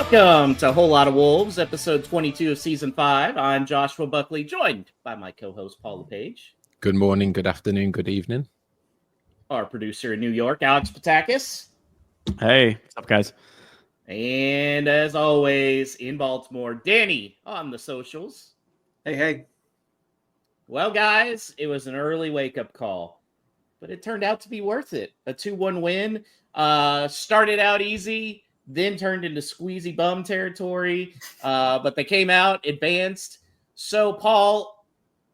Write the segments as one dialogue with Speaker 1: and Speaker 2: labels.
Speaker 1: Welcome to Whole Lot of Wolves, episode 22 of season 5. I'm Joshua Buckley, joined by my co-host Paul LePage.
Speaker 2: Good morning, good afternoon, good evening.
Speaker 1: Our producer in New York, Alex Patakis.
Speaker 3: Hey, what's up, guys?
Speaker 1: And as always, in Baltimore, Danny on the socials.
Speaker 4: Hey.
Speaker 1: Well, guys, it was an early wake-up call, but it turned out to be worth it. A 2-1 win. Started out easy, then turned into squeezy bum territory, but they came out, advanced. So, Paul,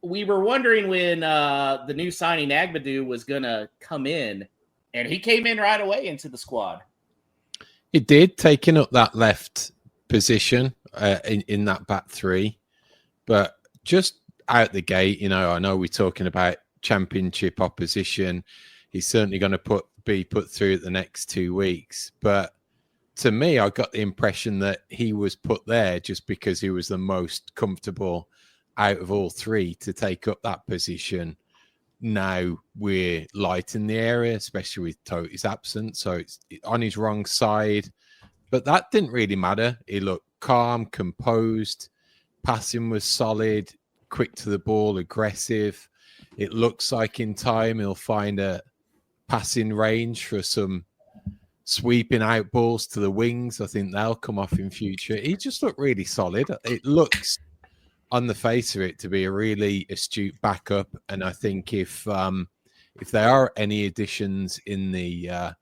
Speaker 1: we were wondering when the new signing Agbadou was going to come in, and he came in right away into the squad.
Speaker 2: He did, taking up that left position in that back three, but just out the gate, I know we're talking about championship opposition. He's certainly going to be put through the next 2 weeks, but to me, I got the impression that he was put there just because he was the most comfortable out of all three to take up that position. Now we're light in the area, especially with Toti's absence, so it's on his wrong side. But that didn't really matter. He looked calm, composed, passing was solid, quick to the ball, aggressive. It looks like in time he'll find a passing range for some sweeping out balls to the wings. I think they'll come off in future. He just looked really solid. It looks on the face of it to be a really astute backup, and I think if there are any additions in the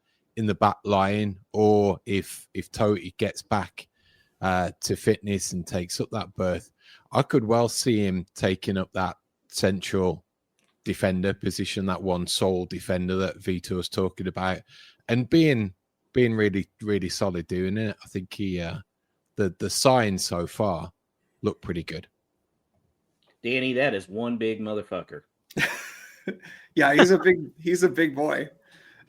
Speaker 2: back line, or if Toti gets back to fitness and takes up that berth, I could well see him taking up that central defender position, that one sole defender that Vito was talking about, and being really, really solid doing it. I think the signs so far look pretty good.
Speaker 1: Danny, that is one big motherfucker.
Speaker 4: Yeah, he's a big boy.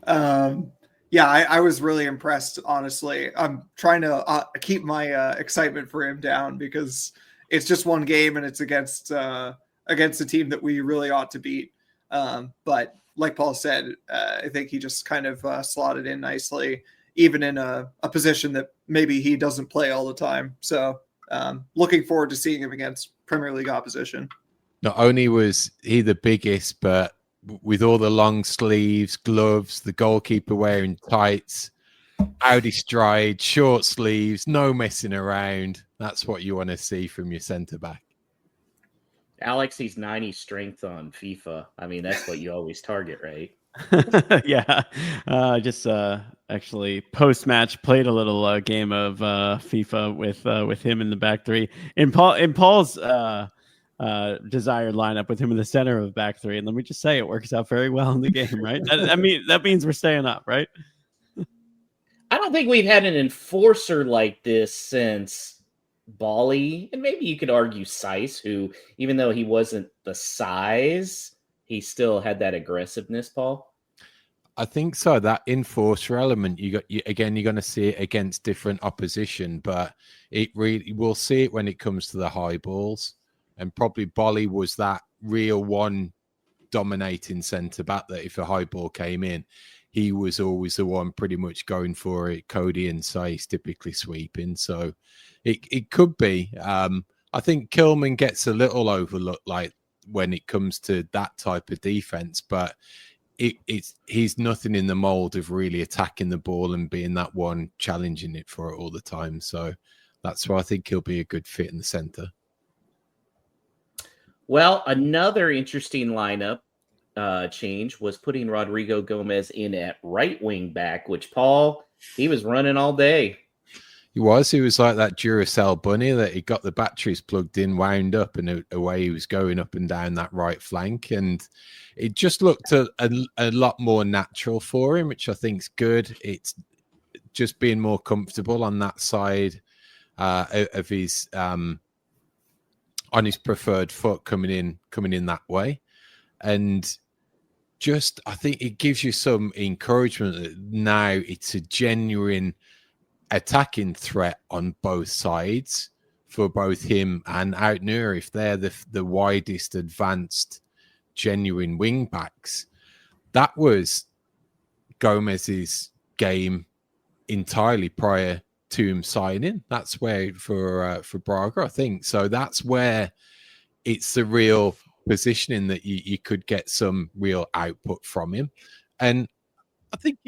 Speaker 4: I was really impressed, honestly. I'm trying to keep my excitement for him down because it's just one game and it's against a team that we really ought to beat. But like Paul said, I think he just kind of slotted in nicely, even in a position that maybe he doesn't play all the time. So looking forward to seeing him against Premier League opposition.
Speaker 2: Not only was he the biggest, but with all the long sleeves, gloves, the goalkeeper wearing tights, Audi stride, short sleeves, no messing around. That's what you want to see from your centre-back.
Speaker 1: Alex, he's 90 strength on FIFA. I mean, that's what you always target, right?
Speaker 3: Yeah. Just actually post-match played a little game of FIFA with him in the back three. In Paul's desired lineup with him in the center of back three. And let me just say, it works out very well in the game, right? That means we're staying up, right?
Speaker 1: I don't think we've had an enforcer like this since Bali, and maybe you could argue Seiss, who, even though he wasn't the size, he still had that aggressiveness, Paul.
Speaker 2: I think so. That enforcer element, you're going to see it against different opposition, but we'll see it when it comes to the high balls. And probably Bolly was that real one dominating centre back that if a high ball came in, he was always the one pretty much going for it. Cody and Seiss typically sweeping. So it could be. I think Kilman gets a little overlooked like when it comes to that type of defense, but he's nothing in the mold of really attacking the ball and being that one challenging it for it all the time. So that's why I think he'll be a good fit in the centre.
Speaker 1: Well, another interesting lineup change was putting Rodrigo Gomez in at right wing back, which Paul, he was running all day.
Speaker 2: He was like that Duracell bunny that he got the batteries plugged in, wound up, and away he was going up and down that right flank. And it just looked a lot more natural for him, which I think's good. It's just being more comfortable on that side of his on his preferred foot coming in that way. And just, I think it gives you some encouragement that now it's a genuine attacking threat on both sides for both him and Outnur. If they're the widest advanced genuine wing backs, that was Gomez's game entirely prior to him signing. That's where for Braga, I think. So that's where it's the real positioning that you could get some real output from him. And I think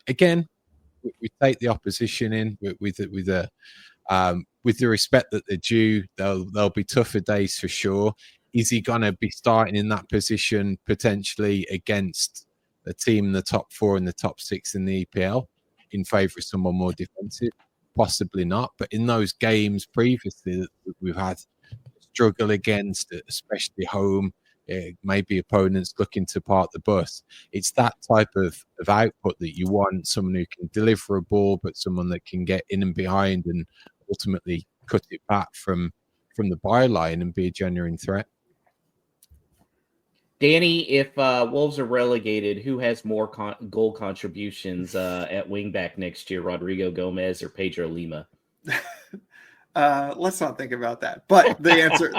Speaker 2: again, we take the opposition in with the respect that they're due. There'll be tougher days for sure. Is he going to be starting in that position potentially against a team in the top 4 and the top 6 in the EPL in favour of someone more defensive? Possibly not. But in those games previously that we've had struggle against, especially home, maybe opponents looking to park the bus. It's that type of output that you want, someone who can deliver a ball, but someone that can get in and behind and ultimately cut it back from the byline and be a genuine threat.
Speaker 1: Danny, if Wolves are relegated, who has more goal contributions at wingback next year, Rodrigo Gomez or Pedro Lima?
Speaker 4: Let's not think about that. But the answer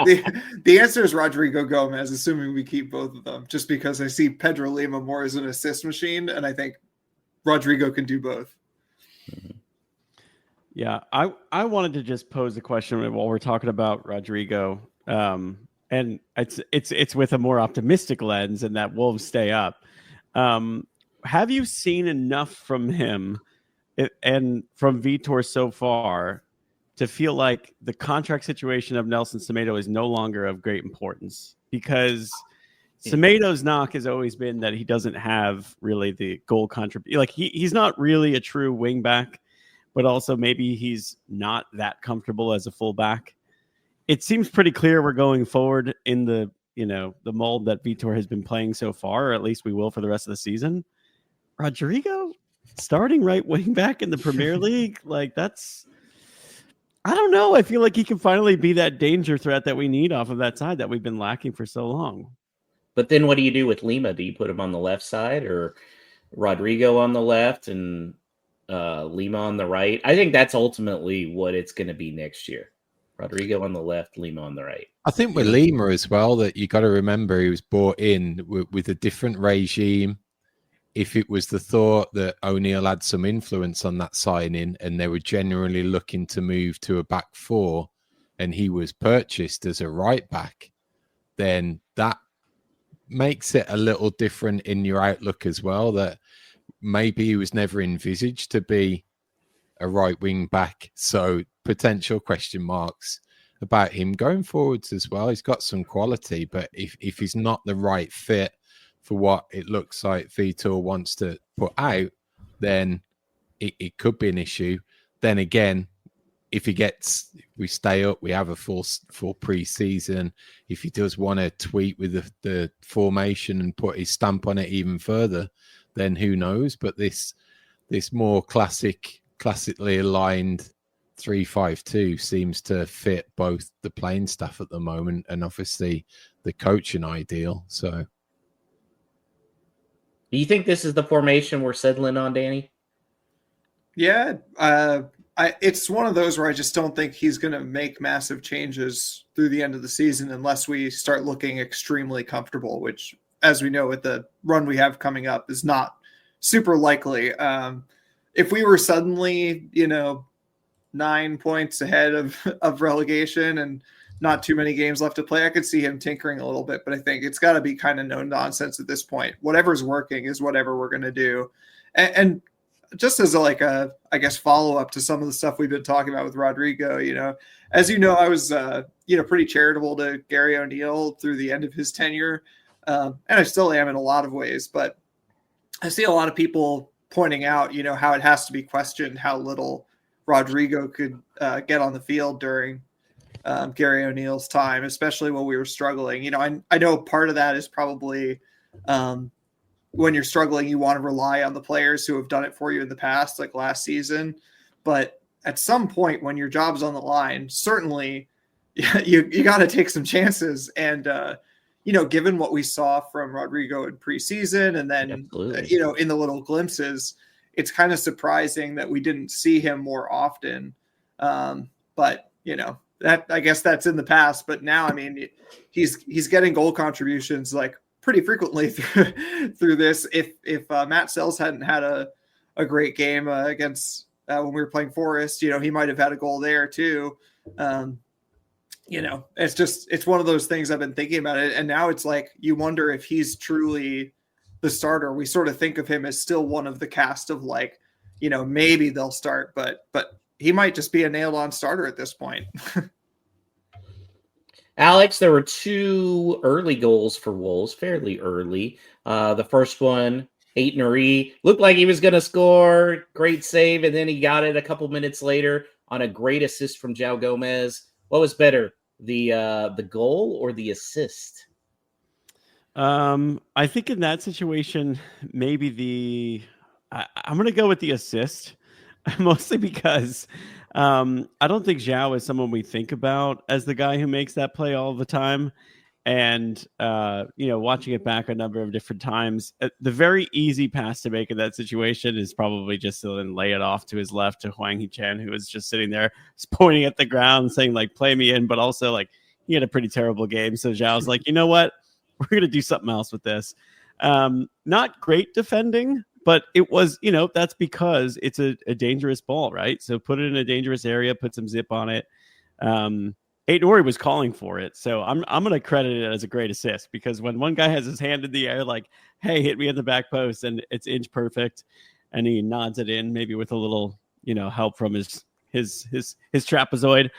Speaker 4: the answer is Rodrigo Gomez, assuming we keep both of them, just because I see Pedro Lima more as an assist machine, and I think Rodrigo can do both.
Speaker 3: Yeah, I wanted to just pose a question while we're talking about Rodrigo. And it's with a more optimistic lens, and that Wolves stay up. Have you seen enough from him and from Vitor so far to feel like the contract situation of Nelson Semedo is no longer of great importance? Because Semedo's knock has always been that he doesn't have really the goal contribution. Like he's not really a true wing back, but also maybe he's not that comfortable as a fullback. It seems pretty clear we're going forward in the mold that Vitor has been playing so far, or at least we will for the rest of the season. Rodrigo starting right wing back in the Premier League, like that's, I don't know. I feel like he can finally be that danger threat that we need off of that side that we've been lacking for so long.
Speaker 1: But then what do you do with Lima? Do you put him on the left side or Rodrigo on the left and Lima on the right? I think that's ultimately what it's going to be next year. Rodrigo on the left, Lima on the right.
Speaker 2: I think with Lima as well, that you got to remember he was brought in with a different regime. If it was the thought that O'Neill had some influence on that signing and they were generally looking to move to a back 4 and he was purchased as a right back, then that makes it a little different in your outlook as well, that maybe he was never envisaged to be a right wing back. So potential question marks about him going forwards as well. He's got some quality, but if he's not the right fit for what it looks like Vitor wants to put out, then it could be an issue. Then again, if we stay up, we have a full pre-season. If he does want to tweak with the formation and put his stamp on it even further, then who knows? But this more classically aligned 3-5-2 seems to fit both the playing staff at the moment and obviously the coaching ideal. So,
Speaker 1: do you think this is the formation we're settling on, Danny?
Speaker 4: Yeah, it's one of those where I just don't think he's going to make massive changes through the end of the season unless we start looking extremely comfortable, which, as we know, with the run we have coming up, is not super likely. If we were suddenly, 9 points ahead of relegation and not too many games left to play, I could see him tinkering a little bit, but I think it's got to be kind of no nonsense at this point. Whatever's working is whatever we're going to do. And just as a follow-up to some of the stuff we've been talking about with Rodrigo, as you know, I was, pretty charitable to Gary O'Neill through the end of his tenure. And I still am in a lot of ways, but I see a lot of people pointing out, how it has to be questioned how little Rodrigo could get on the field during Gary O'Neill's time, especially when we were struggling. I know part of that is probably when you're struggling, you want to rely on the players who have done it for you in the past, like last season. But at some point when your job's on the line, certainly you got to take some chances. And, given what we saw from Rodrigo in preseason and then, in the little glimpses, it's kind of surprising that we didn't see him more often. But, that, I guess that's in the past. But now, he's getting goal contributions like pretty frequently through this. If Matt Sells hadn't had a great game against when we were playing Forest. You know, he might have had a goal there too. You know, it's one of those things I've been thinking about it. And now it's like, you wonder if he's truly the starter. We sort of think of him as still one of the cast of like, you know, maybe they'll start, but he might just be a nailed on starter at this point.
Speaker 1: Alex, there were 2 early goals for Wolves, fairly early. The first one, Aitnery, looked like he was going to score, great save, and then he got it a couple minutes later on a great assist from João Gomez. What was better, the goal or the assist?
Speaker 3: I think in that situation, maybe I'm going to go with the assist, mostly because I don't think João is someone we think about as the guy who makes that play all the time. And, you know, watching it back a number of different times, the very easy pass to make in that situation is probably just to then lay it off to his left to Hwang Hee-chan, who was just sitting there pointing at the ground saying, like, play me in. But also, like, he had a pretty terrible game. So Zhao's like, you know what? We're going to do something else with this. Not great defending, but it was, you know, that's because it's a dangerous ball, right? So put it in a dangerous area, put some zip on it. Aitnery was calling for it. So I'm going to credit it as a great assist, because when one guy has his hand in the air, like, hey, hit me at the back post, and it's inch perfect, and he nods it in, maybe with a little, you know, help from his trapezoid.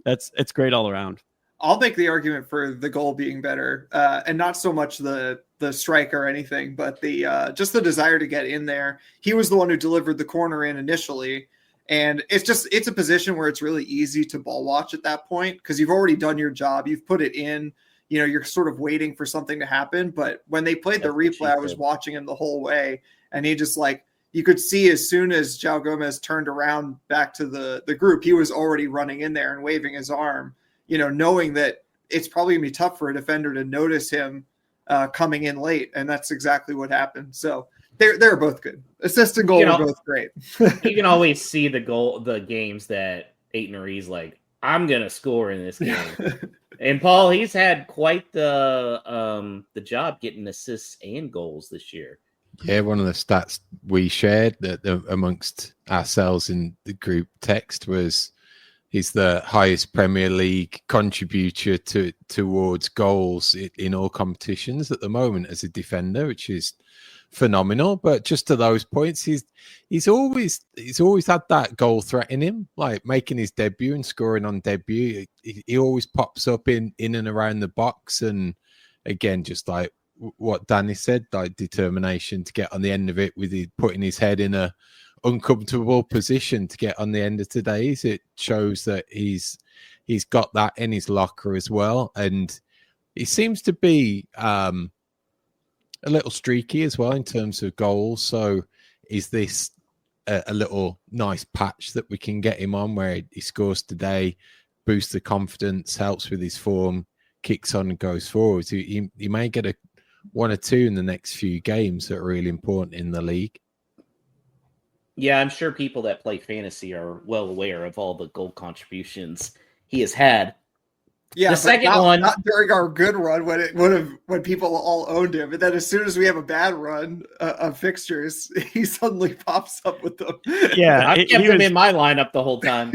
Speaker 3: It's great all around.
Speaker 4: I'll make the argument for the goal being better, and not so much the strike or anything, but the just the desire to get in there. He was the one who delivered the corner in initially, and it's a position where it's really easy to ball watch at that point, because you've already done your job, you've put it in. You know, you're sort of waiting for something to happen. But when they played the replay, I was watching him the whole way, and he just, like, you could see as soon as João Gomez turned around back to the group, he was already running in there and waving his arm. You know, knowing that it's probably gonna be tough for a defender to notice him coming in late, and that's exactly what happened. So they're both good. Assist and goal are both great.
Speaker 1: You can always see the games that Aitnery's like, I'm gonna score in this game. And Paul, he's had quite the job getting assists and goals this year.
Speaker 2: Yeah, one of the stats we shared that amongst ourselves in the group text was he's the highest Premier League contributor towards goals in all competitions at the moment as a defender, which is phenomenal. But just to those points, he's always had that goal threat in him, like making his debut and scoring on debut. He always pops up in and around the box, and again, just like what Danny said, like determination to get on the end of it with putting his head in a uncomfortable position to get on the end of today's. It shows that he's got that in his locker as well, and he seems to be a little streaky as well in terms of goals. So is this a little nice patch that we can get him on where he scores today, boosts the confidence, helps with his form, kicks on and goes forward? He may get one or two in the next few games that are really important in the league.
Speaker 1: Yeah, I'm sure people that play fantasy are well aware of all the goal contributions he has had.
Speaker 4: Yeah,
Speaker 1: the second one,
Speaker 4: not during our good run when people all owned him, and then as soon as we have a bad run of fixtures, he suddenly pops up with them.
Speaker 3: Yeah,
Speaker 1: I've kept him in my lineup the whole time.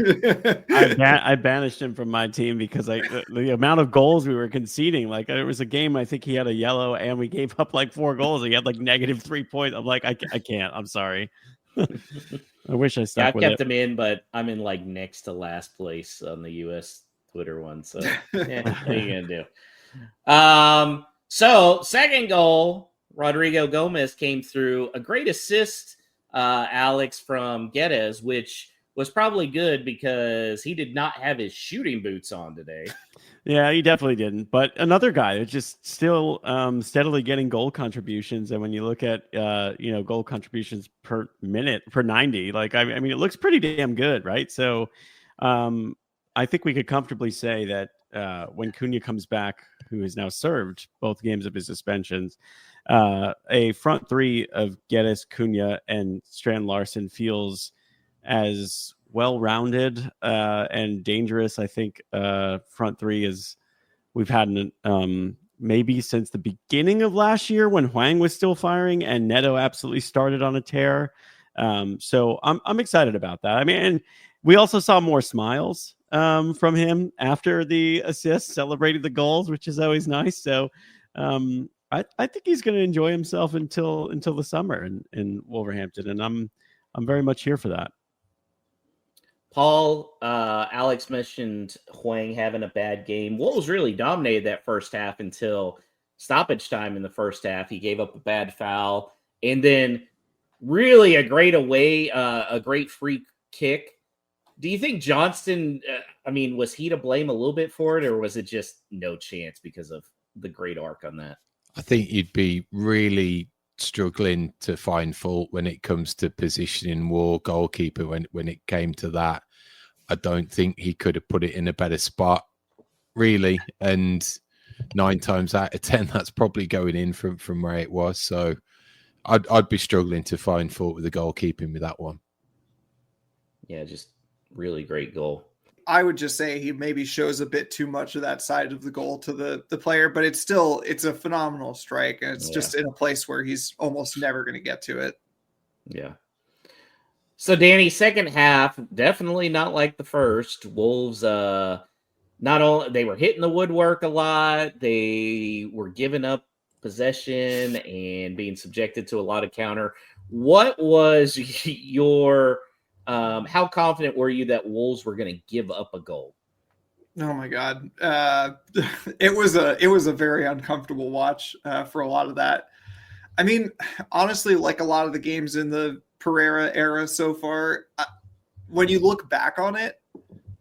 Speaker 3: I banished him from my team because the amount of goals we were conceding. Like, there was a game I think he had a yellow, and we gave up like 4 goals. And he had like -3 points. I'm like, I can't. I'm sorry. I wish I stuck with it.
Speaker 1: I kept him in, but I'm in like next to last place on the U.S. Twitter one. So what are you gonna do? So second goal, Rodrigo Gomez came through. A great assist, Alex, from Guedes, which was probably good because he did not have his shooting boots on today.
Speaker 3: Yeah, he definitely didn't. But another guy that's just still steadily getting goal contributions. And when you look at goal contributions per minute, per 90, like I mean, it looks pretty damn good, right? So I think we could comfortably say that when Cunha comes back, who has now served both games of his suspensions, a front three of Guedes, Cunha, and Strand Larsen feels as well-rounded and dangerous. I think front three is we've had maybe since the beginning of last year when Hwang was still firing and Neto absolutely started on a tear. So I'm excited about that. I mean, and we also saw more smiles from him after the assist, celebrating the goals, which is always nice. So I think he's going to enjoy himself until the summer in Wolverhampton, and I'm very much here for that.
Speaker 1: Paul, Alex mentioned Huang having a bad game. Wolves really dominated that first half until stoppage time in the first half. He gave up a bad foul, and then really a great free kick. Do you think Johnston, was he to blame a little bit for it, or was it just no chance because of the great arc on that?
Speaker 2: I think you'd be really struggling to find fault when it comes to positioning War goalkeeper when it came to that. I don't think he could have put it in a better spot, really. And 9 times out of 10, that's probably going in from where it was. So I'd be struggling to find fault with the goalkeeping with that one.
Speaker 1: Yeah, just really great goal.
Speaker 4: I would just say he maybe shows a bit too much of that side of the goal to the player, but it's a phenomenal strike, and it's just in a place where he's almost never going to get to it.
Speaker 1: Yeah. So Danny, second half, definitely not like the first. Wolves, not only they were hitting the woodwork a lot, they were giving up possession and being subjected to a lot of counter. What was your how confident were you that Wolves were going to give up a goal?
Speaker 4: Oh my God. It was a very uncomfortable watch for a lot of that. I mean, honestly, like a lot of the games in the Pereira era so far, when you look back on it,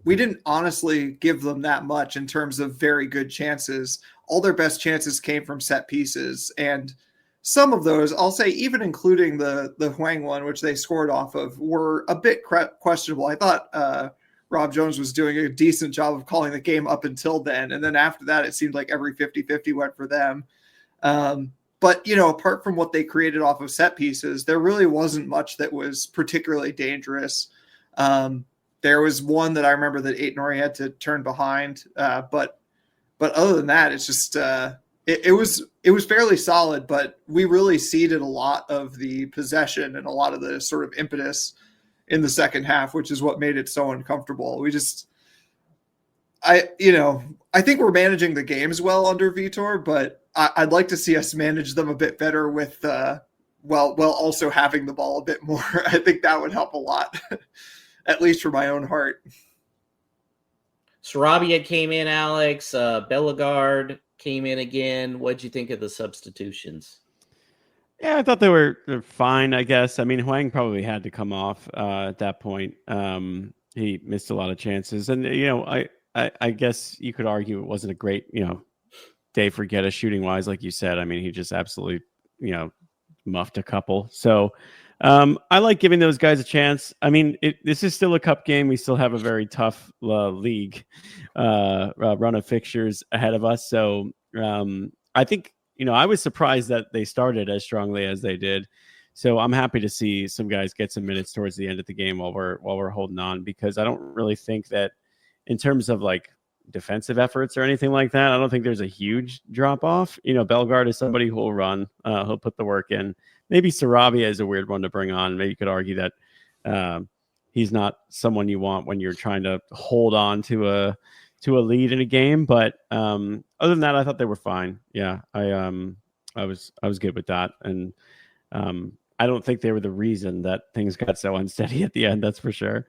Speaker 4: we didn't honestly give them that much in terms of very good chances. All their best chances came from set pieces, and some of those, I'll say, even including the Huang one, which they scored off of, were a bit questionable. I thought Rob Jones was doing a decent job of calling the game up until then. And then after that, it seemed like every 50-50 went for them. But, apart from what they created off of set pieces, there really wasn't much that was particularly dangerous. There was one that I remember that Aït-Nouri had to turn behind. But other than that, it's just it was fairly solid, but we really ceded a lot of the possession and a lot of the sort of impetus in the second half, which is what made it so uncomfortable. I think we're managing the games well under Vitor, but I'd like to see us manage them a bit better with, while also having the ball a bit more. I think that would help a lot, at least for my own heart.
Speaker 1: Sarabia came in, Alex. Bellegarde came in again. What'd you think of the substitutions?
Speaker 3: Yeah, I thought they're fine, I guess. I mean, Huang probably had to come off at that point. He missed a lot of chances. And, I guess you could argue it wasn't a great, day for Guedes shooting wise, like you said. I mean, he just absolutely, muffed a couple. So I like giving those guys a chance. I mean, this is still a cup game. We still have a very tough league run of fixtures ahead of us. So I think, I was surprised that they started as strongly as they did. So I'm happy to see some guys get some minutes towards the end of the game while we're holding on, because I don't really think that in terms of like defensive efforts or anything like that, I don't think there's a huge drop off. Bellegarde is somebody who will run, he'll put the work in. Maybe Sarabia is a weird one to bring on. Maybe you could argue that he's not someone you want when you're trying to hold on to a lead in a game. But other than that, I thought they were fine. Yeah, I was good with that, and I don't think they were the reason that things got so unsteady at the end. That's for sure.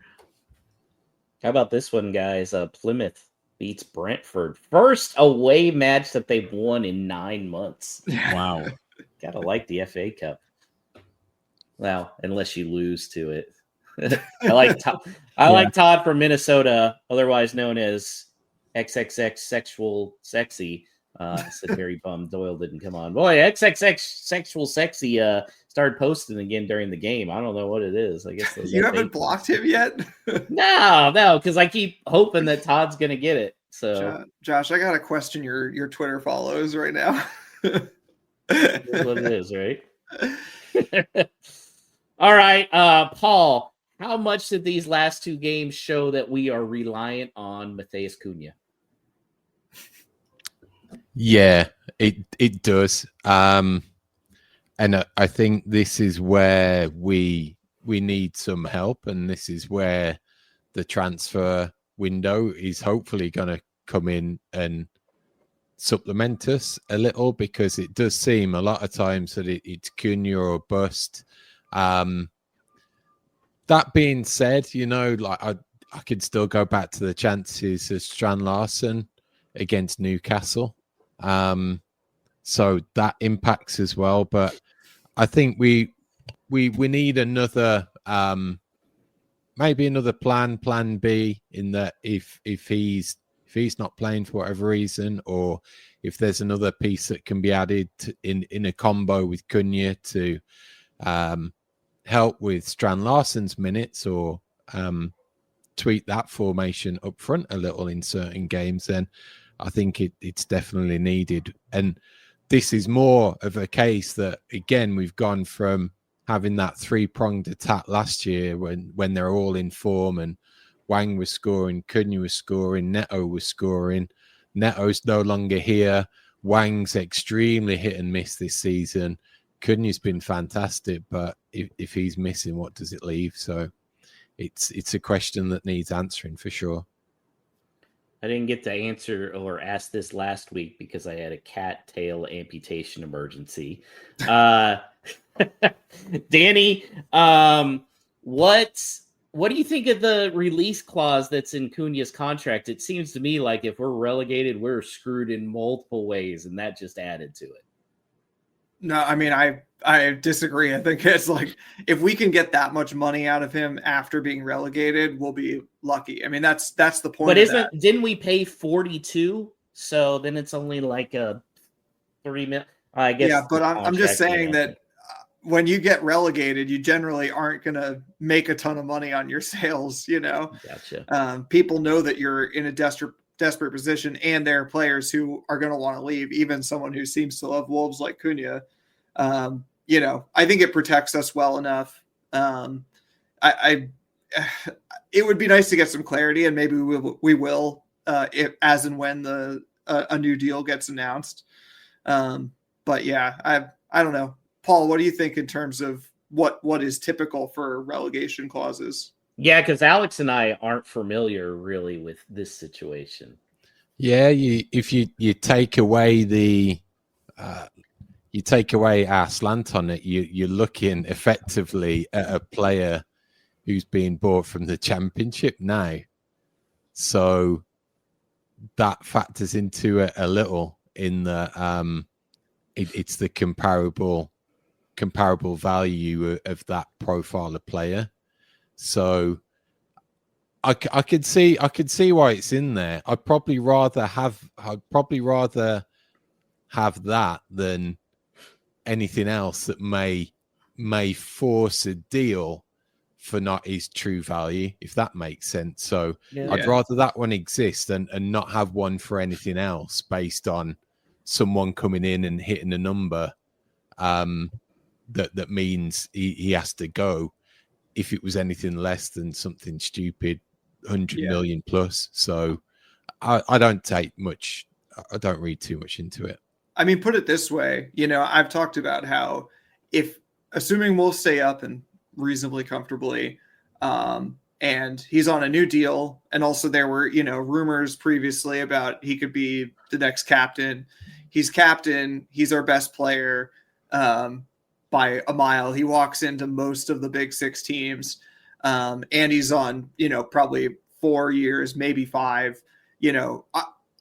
Speaker 1: How about this one, guys? Plymouth beats Brentford. First away match that they've won in 9 months.
Speaker 3: Wow.
Speaker 1: Gotta like the FA Cup. Well, unless you lose to it. I like Todd from Minnesota, otherwise known as XXX Sexual Sexy. Said Harry Bum Doyle didn't come on. Boy, XXX Sexual Sexy started posting again during the game. I don't know what it is. I guess
Speaker 4: you haven't blocked him yet.
Speaker 1: No, because I keep hoping that Todd's gonna get it. So,
Speaker 4: Josh, I gotta question your Twitter follows right now.
Speaker 1: That's what it is, right? All right, Paul. How much did these last two games show that we are reliant on Matheus Cunha?
Speaker 2: Yeah, it does. And I think this is where we we need some help, and this is where the transfer window is hopefully going to come in and supplement us a little, because it does seem a lot of times that it's Cunha or bust. That being said, like I could still go back to the chances of Strand Larsen against Newcastle. So that impacts as well. But I think we need another, maybe another plan B, in that if he's not playing for whatever reason, or if there's another piece that can be added in a combo with Cunha to help with Strand Larsen's minutes, or tweak that formation up front a little in certain games, then I think it's definitely needed. And this is more of a case that, again, we've gone from having that three-pronged attack last year when they're all in form, and Wang was scoring, Cunha was scoring, Neto was scoring. Neto's no longer here. Wang's extremely hit and miss this season. Cunha's been fantastic, but if he's missing, what does it leave? So it's a question that needs answering for sure.
Speaker 1: I didn't get to answer or ask this last week because I had a cat tail amputation emergency. Danny, what do you think of the release clause that's in Cunha's contract? It seems to me like if we're relegated, we're screwed in multiple ways, and that just added to it.
Speaker 4: No, I mean, I disagree. I think it's like, if we can get that much money out of him after being relegated, we'll be lucky. I mean, that's the point.
Speaker 1: But didn't we pay 42? So then it's only like a 3 million. I guess.
Speaker 4: Yeah, but I'm just saying that when you get relegated, you generally aren't going to make a ton of money on your sales.
Speaker 1: Gotcha.
Speaker 4: People know that you're in a desperate position, and there are players who are going to want to leave, even someone who seems to love Wolves like Cunha. I think it protects us well enough. It would be nice to get some clarity, and maybe we will if, as and when a new deal gets announced. But yeah, I don't know. Paul, what do you think in terms of what is typical for relegation clauses?
Speaker 1: Yeah, because Alex and I aren't familiar really with this situation.
Speaker 2: Yeah, if you take away our slant on it, you're looking effectively at a player who's being bought from the Championship now. So that factors into it a little, in the it's the comparable value of that profile of player. So I could see why it's in there. I'd probably rather have that than anything else that may force a deal for not his true value, if that makes sense. So yeah. I'd rather that one exist and not have one for anything else based on someone coming in and hitting a number that means he has to go, if it was anything less than something stupid 100 million plus. So I don't read too much into it.
Speaker 4: I mean, put it this way, I've talked about how, if assuming we'll stay up and reasonably comfortably, and he's on a new deal, and also there were rumors previously about he could be the next captain. He's captain, he's our best player by a mile. He walks into most of the big six teams, and he's on probably 4 years, maybe 5.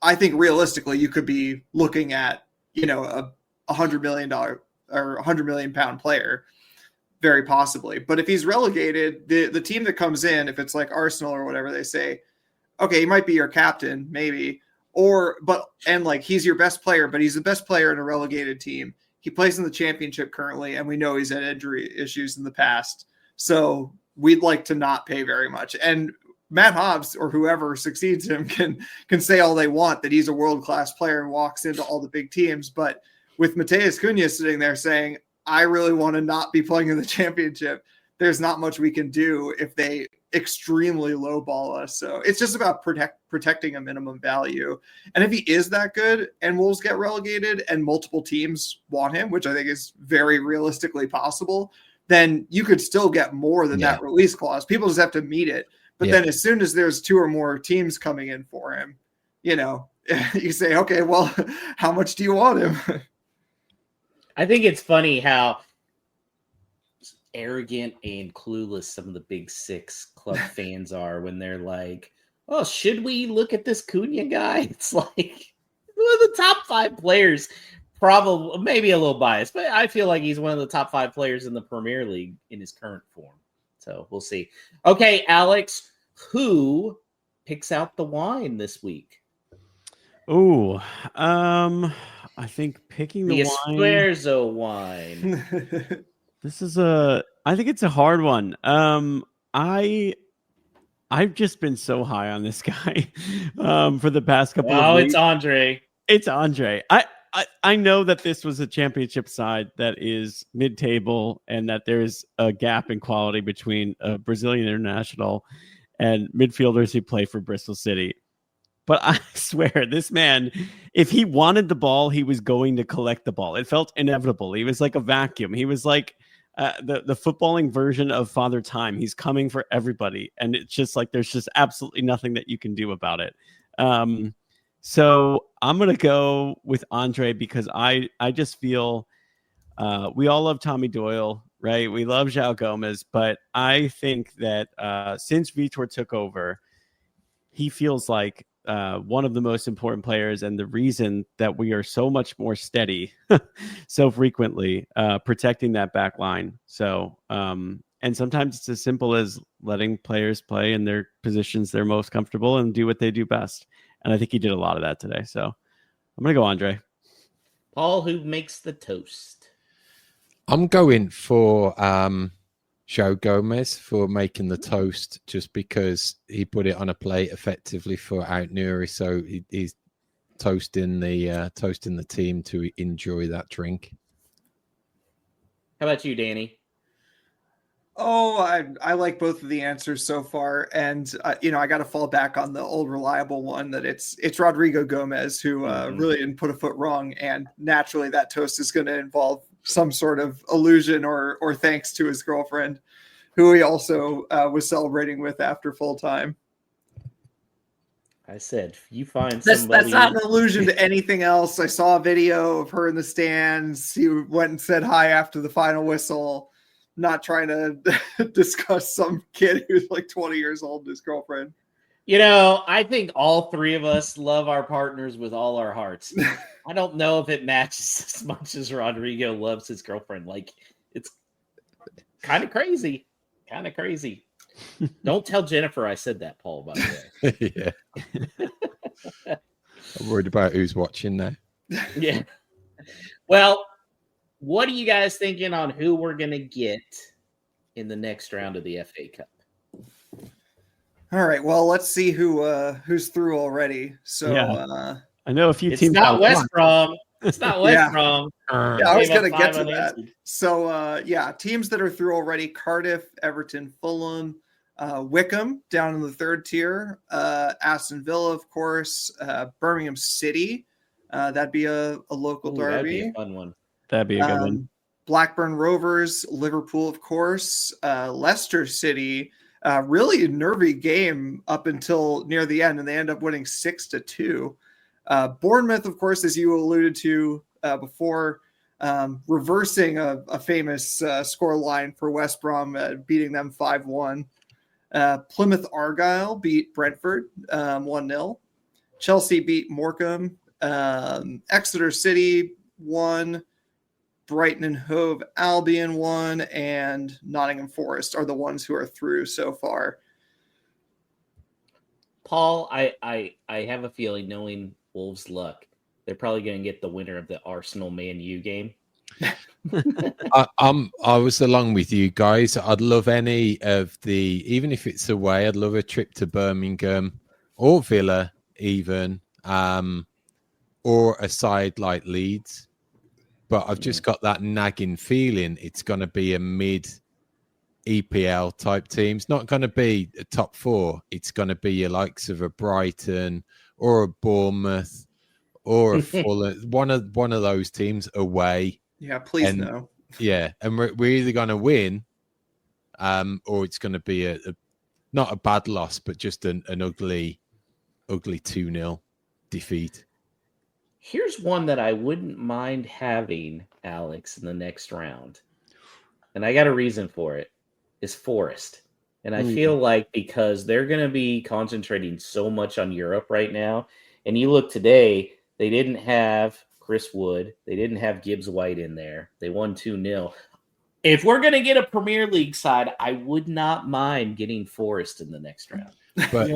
Speaker 4: I think realistically you could be looking at a $100 million or £100 million player, very possibly. But if he's relegated, the team that comes in, if it's like Arsenal or whatever, they say, okay, he might be your captain, maybe, and he's your best player, but he's the best player in a relegated team. He plays in the Championship currently, and we know he's had injury issues in the past. So we'd like to not pay very much. And Matt Hobbs or whoever succeeds him can say all they want that he's a world-class player and walks into all the big teams. But with Matheus Cunha sitting there saying, I really want to not be playing in the Championship, there's not much we can do if they extremely lowball us. So it's just about protecting a minimum value. And if he is that good and Wolves get relegated and multiple teams want him, which I think is very realistically possible, then you could still get more than that release clause. People just have to meet it. But then as soon as there's 2 or more teams coming in for him, you say, okay, well, how much do you want him?
Speaker 1: I think it's funny how arrogant and clueless some of the Big Six club fans are when they're like, oh, should we look at this Cunha guy? It's like one of the top 5 players, probably, maybe a little biased, but I feel like he's one of the top 5 players in the Premier League in his current form. So we'll see. Okay, Alex, who picks out the wine this week?
Speaker 3: Oh, I think picking the wine.
Speaker 1: Espresso wine.
Speaker 3: This is I think it's a hard one. I've just been so high on this guy for the past couple of weeks.
Speaker 1: It's Andre.
Speaker 3: It's Andre. I know that this was a championship side that is mid-table and that there is a gap in quality between a Brazilian international and midfielders who play for Bristol City. But I swear, this man, if he wanted the ball, he was going to collect the ball. It felt inevitable. He was like a vacuum. He was like the footballing version of Father Time. He's coming for everybody. And it's just like there's just absolutely nothing that you can do about it. So I'm going to go with Andre because I just feel we all love Tommy Doyle, right? We love João Gomez. But I think that since Vitor took over, he feels like one of the most important players and the reason that we are so much more steady so frequently protecting that back line. So, and sometimes it's as simple as letting players play in their positions they're most comfortable and do what they do best. And I think he did a lot of that today. So I'm going to go Andre.
Speaker 1: Paul, who makes the toast?
Speaker 2: I'm going for João Gomez for making the toast just because he put it on a plate effectively for Out-Nuri, so he's toasting the team to enjoy that drink.
Speaker 1: How about you, Danny?
Speaker 4: Oh, I like both of the answers so far, and I got to fall back on the old reliable one that it's Rodrigo Gomez who really didn't put a foot wrong, and naturally that toast is going to involve some sort of allusion or thanks to his girlfriend, who he also was celebrating with after full time.
Speaker 1: I said, you find
Speaker 4: that's not an allusion to anything else. I saw a video of her in the stands. He went and said hi after the final whistle. Not trying to discuss some kid who's like 20 years old and his girlfriend.
Speaker 1: I think all 3 of us love our partners with all our hearts. I don't know if it matches as much as Rodrigo loves his girlfriend. Like, it's kind of crazy. Don't tell Jennifer I said that, Paul, by the
Speaker 2: way. Yeah. I'm worried about who's watching now.
Speaker 1: Yeah. Well, what are you guys thinking on who we're going to get in the next round of the FA Cup?
Speaker 4: All right. Well, let's see who's through already. So
Speaker 3: I know a few teams.
Speaker 1: It's not West Brom. It's not West Brom.
Speaker 4: Yeah, I was going to get to that. So, teams that are through already: Cardiff, Everton, Fulham, Wickham down in the 3rd tier, Aston Villa, of course, Birmingham City. That'd be a local derby.
Speaker 1: That'd be a fun one.
Speaker 3: That'd be a good one.
Speaker 4: Blackburn Rovers, Liverpool, of course, Leicester City. Really nervy game up until near the end, and they end up winning 6-2. Bournemouth, of course, as you alluded to before, reversing a famous score line for West Brom, beating them 5-1. Plymouth Argyle beat Brentford 1-0. Chelsea beat Morecambe. Exeter City won. Brighton and Hove Albion won, and Nottingham Forest are the ones who are through so far.
Speaker 1: Paul, I have a feeling, knowing Wolves' luck, they're probably going to get the winner of the Arsenal Man U game.
Speaker 2: I was along with you guys. I'd love any of even if it's away, I'd love a trip to Birmingham or Villa even, or a side like Leeds. But I've just got that nagging feeling it's going to be a mid EPL type team. It's not going to be a top 4. It's going to be your likes of a Brighton or a Bournemouth or a Fulham. one of those teams away.
Speaker 4: Yeah, please no.
Speaker 2: Yeah, and we're either going to win, or it's going to be a not a bad loss, but just an ugly 2-0 defeat.
Speaker 1: Here's one that I wouldn't mind having, Alex, in the next round. And I got a reason for it. Is Forest. And I feel like because they're going to be concentrating so much on Europe right now, and you look today, they didn't have Chris Wood. They didn't have Gibbs White in there. They won 2-0. If we're going to get a Premier League side, I would not mind getting Forest in the next round.
Speaker 2: But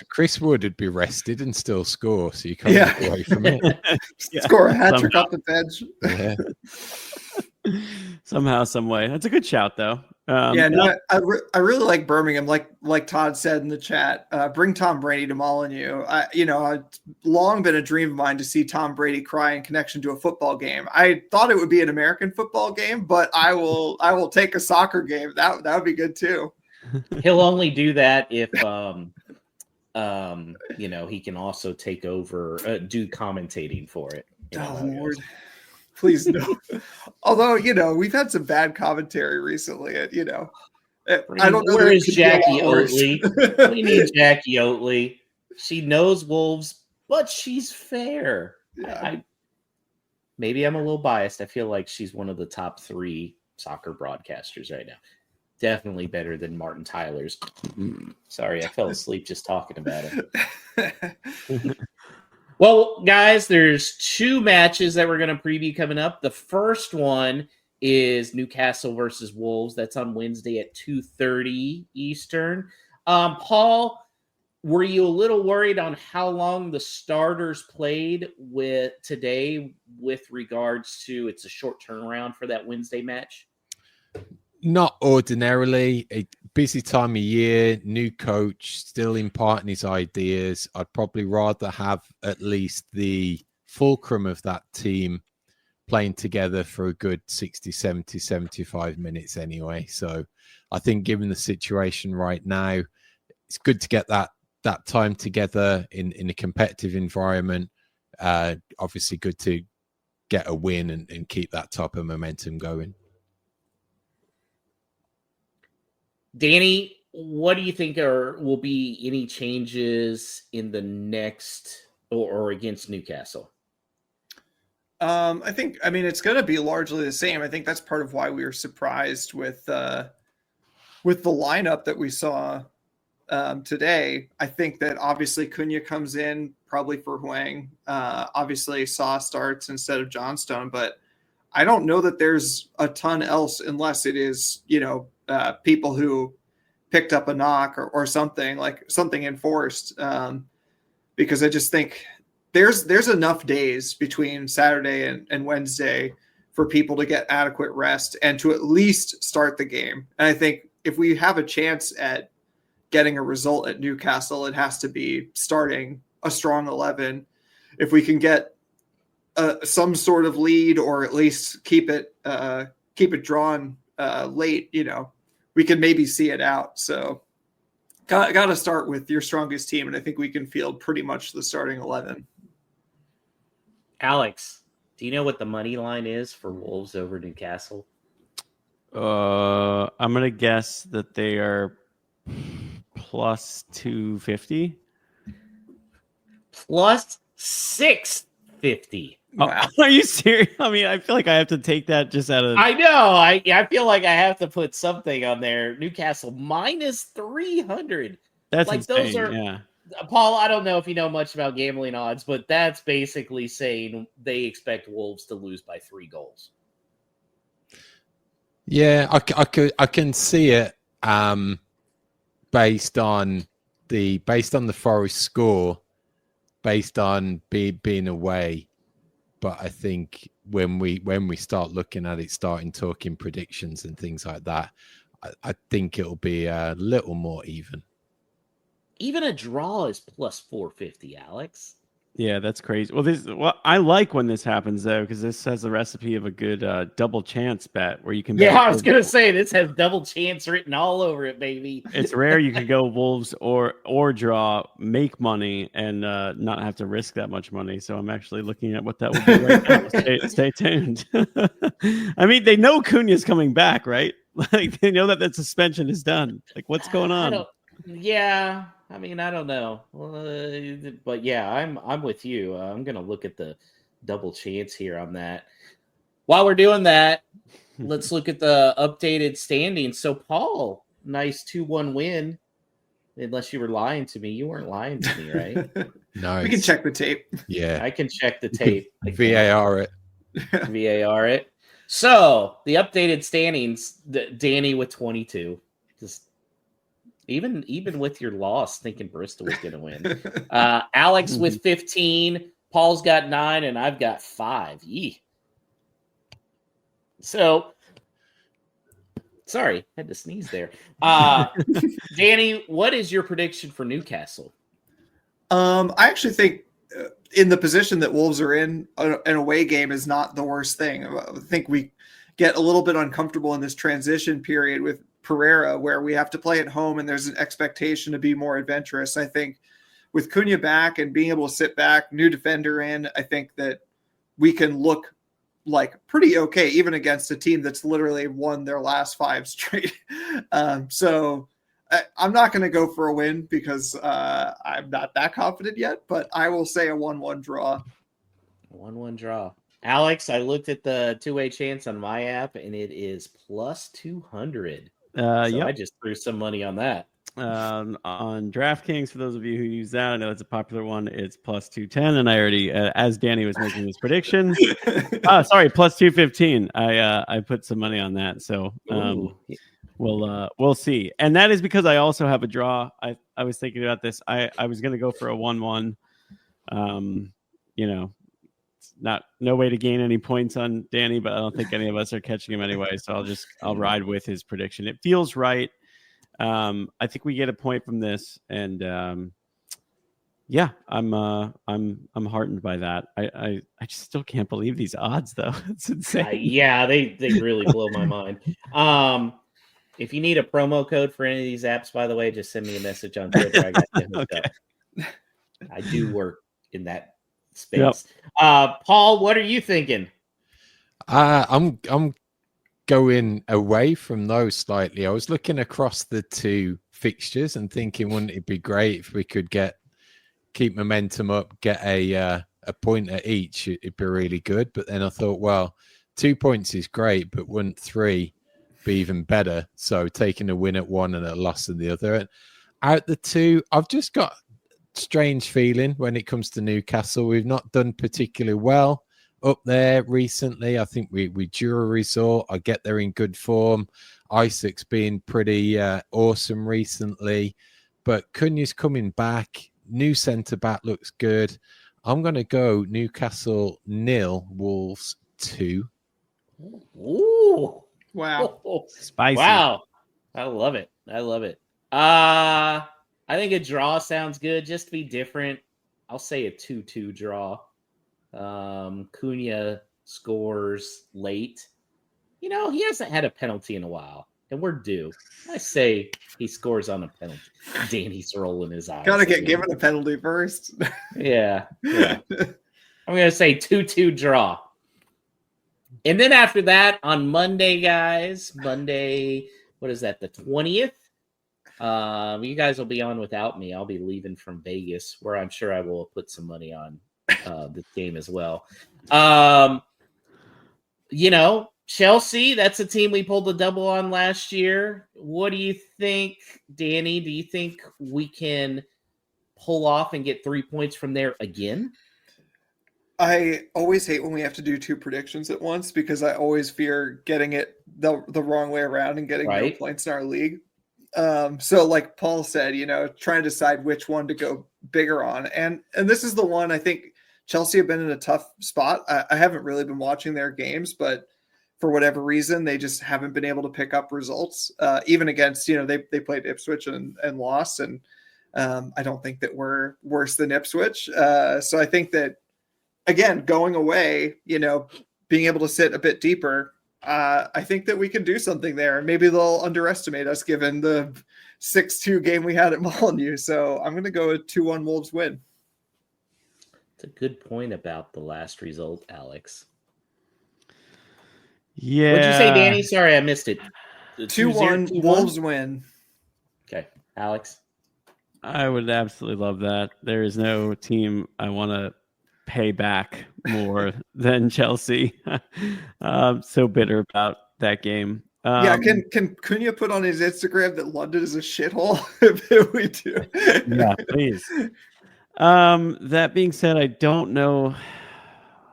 Speaker 2: Chris Wood would be rested and still score, so you can't get away from it.
Speaker 4: Score a hat trick off the bench.
Speaker 2: Yeah.
Speaker 3: Somehow, some way. That's a good shout, though.
Speaker 4: I really like Birmingham. Like Todd said in the chat, bring Tom Brady to Molyneux. It's long been a dream of mine to see Tom Brady cry in connection to a football game. I thought it would be an American football game, but I will take a soccer game. That would be good too.
Speaker 1: He'll only do that if he can also take over, do commentating for it.
Speaker 4: Lord. Please no. Although, we've had some bad commentary recently. I don't know.
Speaker 1: Where is Jackie Oatley? We need Jackie Oatley. She knows Wolves, but she's fair.
Speaker 4: Yeah.
Speaker 1: Maybe I'm a little biased. I feel like she's one of the top 3 soccer broadcasters right now. Definitely better than Martin Tyler's. Sorry, I fell asleep just talking about it. Well, guys, there's 2 matches that we're going to preview coming up. The first one is Newcastle versus Wolves. That's on Wednesday at 2:30 Eastern. Paul, were you a little worried on how long the starters played with today with regards to it's a short turnaround for that Wednesday match?
Speaker 2: Not ordinarily. A busy time of year, new coach, still imparting his ideas. I'd probably rather have at least the fulcrum of that team playing together for a good 60, 70, 75 minutes anyway. So I think given the situation right now, it's good to get that time together in a competitive environment. Obviously good to get a win and keep that type of momentum going.
Speaker 1: Danny, what do you think will be any changes in the next or against Newcastle?
Speaker 4: It's going to be largely the same. I think that's part of why we were surprised with the lineup that we saw today. I think that obviously Cunha comes in probably for Huang. Obviously Saw starts instead of Johnstone, but I don't know that there's a ton else unless it is, people who picked up a knock or something enforced. Because I just think there's enough days between Saturday and Wednesday for people to get adequate rest and to at least start the game. And I think if we have a chance at getting a result at Newcastle, it has to be starting a strong 11. If we can get some sort of lead or at least keep it drawn late, we can maybe see it out. So got to start with your strongest team, and I think we can field pretty much the starting 11.
Speaker 1: Alex, do you know what the money line is for Wolves over Newcastle?
Speaker 3: I'm gonna guess that they are plus 250.
Speaker 1: Plus 650.
Speaker 4: Wow.
Speaker 3: Are you serious? I mean, I feel like I have to take that just out of.
Speaker 1: I know. I feel like I have to put something on there. Newcastle minus 300.
Speaker 3: That's
Speaker 1: like
Speaker 3: insane.
Speaker 1: Those are.
Speaker 3: Yeah.
Speaker 1: Paul, I don't know if you know much about gambling odds, but that's basically saying they expect Wolves to lose by 3 goals.
Speaker 2: Yeah, I can see it based on the Forest score, based on being away. But I think when we start looking at it, talking predictions and things like that, I think it'll be a little more even.
Speaker 1: Even a draw is plus 450, Alex.
Speaker 3: Yeah, that's crazy. Well, I like when this happens though, because this has the recipe of a good double chance bet where you can.
Speaker 1: Yeah, I was gonna say this has double chance written all over it, baby.
Speaker 3: It's rare you can go Wolves or draw, make money, and not have to risk that much money. So I'm actually looking at what that would be right now. Stay tuned. I mean, they know Cunha's coming back, right? Like they know that suspension is done. Like, what's going on?
Speaker 1: Yeah, I mean, I don't know, but yeah, I'm with you. I'm gonna look at the double chance here on that. While we're doing that, let's look at the updated standings. So, Paul, nice 2-1 win. Unless you were lying to me, you weren't lying to me, right?
Speaker 2: No,
Speaker 4: we can check the tape.
Speaker 2: Yeah,
Speaker 1: I can check the tape.
Speaker 2: VAR it.
Speaker 1: VAR it. So the updated standings: Danny with 22. Just even with your loss, thinking Bristol was going to win. Alex with 15. Paul's got 9, and I've got 5. Yee. So, sorry, had to sneeze there. Danny, what is your prediction for Newcastle?
Speaker 4: I actually think in the position that Wolves are in, an away game is not the worst thing. I think we get a little bit uncomfortable in this transition period with Pereira, where we have to play at home and there's an expectation to be more adventurous. I think with Cunha back and being able to sit back, new defender in, I think that we can look like pretty okay, even against a team that's literally won their last 5 straight. So I'm not going to go for a win because I'm not that confident yet, but I will say a 1-1 draw.
Speaker 1: 1-1 draw. Alex, I looked at the two-way chance on my app, and it is plus 200. I just threw some money on that.
Speaker 3: On DraftKings, for those of you who use that, I know it's a popular one. It's plus 210, and I already, as Danny was making his prediction, sorry, plus 215. I put some money on that, so we'll see. And that is because I also have a draw. I was thinking about this. I was going to go for a 1-1. No way to gain any points on Danny, but I don't think any of us are catching him anyway. So I'll ride with his prediction. It feels right. I think we get a point from this, and I'm heartened by that. I just still can't believe these odds, though. It's insane.
Speaker 1: Yeah, they really blow my mind. If you need a promo code for any of these apps, by the way, just send me a message on Twitter. I got you hooked up. I do work in that space. Yep. Paul, what are you thinking?
Speaker 2: I'm going away from those slightly. I was looking across the 2 fixtures and thinking, wouldn't it be great if we could keep momentum up, get a point at each? It'd be really good. But then I thought, well, 2 points is great, but wouldn't 3 be even better? So taking a win at one and a loss at the other. And out the 2, I've just got strange feeling when it comes to Newcastle. We've not done particularly well up there recently. I think we drew a result. I get they're in good form. Isaac's been pretty awesome recently, but Cunha's coming back. New centre back looks good. I'm going to go Newcastle 0, Wolves 2.
Speaker 1: Ooh,
Speaker 4: wow,
Speaker 3: spicy!
Speaker 1: Wow, I love it. I think a draw sounds good, just to be different. I'll say a 2-2 draw. Cunha scores late. He hasn't had a penalty in a while, and we're due. I say he scores on a penalty. Danny's rolling his eyes.
Speaker 4: Gotta get given a penalty first.
Speaker 1: Yeah. I'm going to say 2-2 draw. And then after that, on Monday, guys, what is that, the 20th? You guys will be on without me. I'll be leaving from Vegas, where I'm sure I will put some money on this game as well. Chelsea, that's a team we pulled a double on last year. What do you think, Danny? Do you think we can pull off and get 3 points from there again?
Speaker 4: I always hate when we have to do 2 predictions at once because I always fear getting it the wrong way around and getting no points in our league. So like Paul said, trying to decide which one to go bigger on. And this is the one. I think Chelsea have been in a tough spot. I haven't really been watching their games, but for whatever reason, they just haven't been able to pick up results, even against, they played Ipswich and lost. And I don't think that we're worse than Ipswich. So I think that, again, going away, being able to sit a bit deeper, I think that we can do something there. Maybe they'll underestimate us given the 6-2 game we had at Molineux. So I'm going to go a 2-1 Wolves win.
Speaker 1: It's a good point about the last result, Alex.
Speaker 3: Yeah.
Speaker 1: What'd you say, Danny? Sorry, I missed it.
Speaker 4: 2-1 Wolves win.
Speaker 1: Okay, Alex.
Speaker 3: I would absolutely love that. There is no team I want to pay back more than Chelsea. So bitter about that game.
Speaker 4: Can Cunha put on his Instagram that London is a shithole? If we do.
Speaker 3: Yeah, please. That being said, I don't know